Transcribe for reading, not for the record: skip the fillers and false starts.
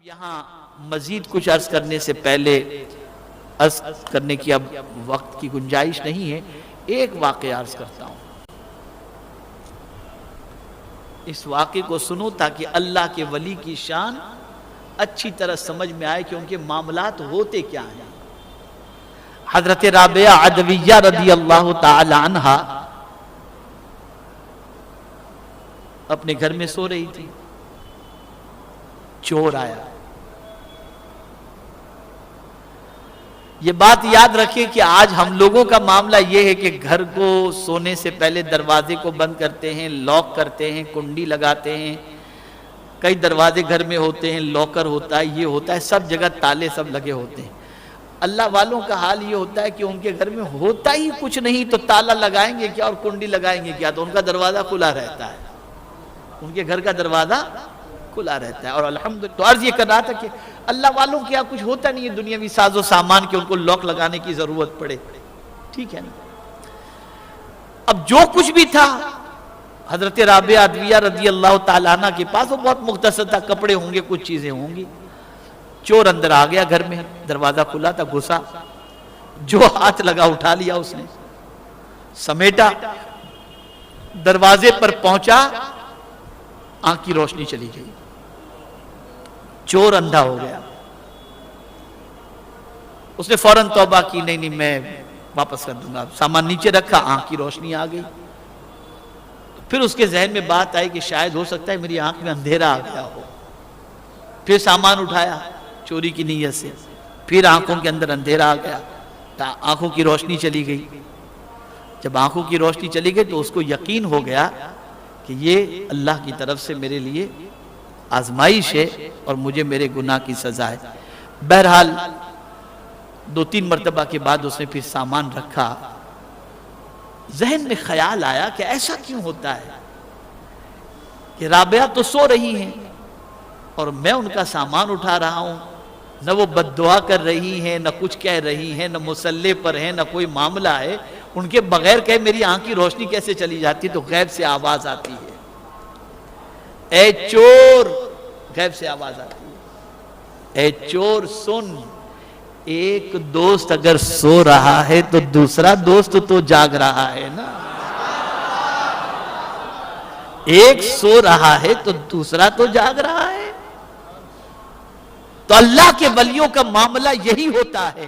یہاں مزید کچھ عرض کرنے سے پہلے عرض کرنے کی اب وقت کی گنجائش نہیں ہے، ایک واقعہ عرض کرتا ہوں۔ اس واقعے کو سنو تاکہ اللہ کے ولی کی شان اچھی طرح سمجھ میں آئے کہ ان کے معاملات ہوتے کیا ہیں۔ حضرت رابعہ عدویہ رضی اللہ تعالی عنہا اپنے گھر میں سو رہی تھی، چور آیا۔ یہ بات یاد رکھیں کہ آج ہم لوگوں کا معاملہ یہ ہے کہ گھر کو سونے سے پہلے دروازے کو بند کرتے ہیں، لاک کرتے ہیں، کنڈی لگاتے ہیں۔ کئی دروازے گھر میں ہوتے ہیں، لاکر ہوتا ہے، یہ ہوتا ہے، سب جگہ تالے سب لگے ہوتے ہیں۔ اللہ والوں کا حال یہ ہوتا ہے کہ ان کے گھر میں ہوتا ہی کچھ نہیں تو تالا لگائیں گے کیا اور کنڈی لگائیں گے کیا؟ تو ان کا دروازہ کھلا رہتا ہے، ان کے گھر کا دروازہ کھلا رہتا ہے۔ اور الحمدللہ تو عرض یہ کر رہا تھا کہ اللہ والوں کیا کچھ ہوتا نہیں ہے دنیاوی ساز و سامان کہ ان کو لاک لگانے کی ضرورت پڑے، ٹھیک ہے نا۔ اب جو کچھ بھی تھا حضرت رابعہ عدویہ رضی اللہ تعالیٰ عنہ کے پاس وہ بہت مختصر تھا، کپڑے ہوں گے، کچھ چیزیں ہوں گی۔ چور اندر آ گیا گھر میں، دروازہ کھلا تھا، گھسا، جو ہاتھ لگا اٹھا لیا اس نے، سمیٹا، دروازے پر پہنچا، آنکھ کی روشنی چلی گئی، چور اندھا ہو گیا۔ اس نے فوراً توبہ کی، نہیں میں واپس کر دوں گا، سامان نیچے رکھا، آنکھ کی روشنی آ گئی۔ پھر اس کے ذہن میں بات آئی کہ شاید ہو سکتا ہے میری آنکھ میں اندھیرا آ گیا ہو۔ پھر سامان اٹھایا چوری کی نیت سے، پھر آنکھوں کے اندر اندھیرا آ گیا، آنکھوں کی روشنی چلی گئی۔ جب آنکھوں کی روشنی چلی گئی تو اس کو یقین ہو گیا کہ یہ اللہ کی طرف سے میرے لیے آزمائش ہے اور مجھے میرے گناہ کی سزا ہے۔ بہرحال 2-3 مرتبہ کے بعد اس نے پھر سامان رکھا۔ ذہن میں خیال آیا کہ ایسا کیوں ہوتا ہے کہ رابعہ تو سو رہی ہیں اور میں ان کا سامان اٹھا رہا ہوں، نہ وہ بد دعا کر رہی ہیں، نہ کچھ کہہ رہی ہیں، نہ مصلے پر ہیں، نہ کوئی معاملہ ہے، ان کے بغیر کہ میری آنکھ کی روشنی کیسے چلی جاتی؟ تو غیب سے آواز آتی ہے، اے چور، غیب سے آواز آتی ہے، اے چور سن، ایک دوست اگر سو رہا ہے تو دوسرا دوست تو جاگ رہا ہے نا۔ ایک سو رہا ہے تو دوسرا تو جاگ رہا ہے۔ تو اللہ کے ولیوں کا معاملہ یہی ہوتا ہے۔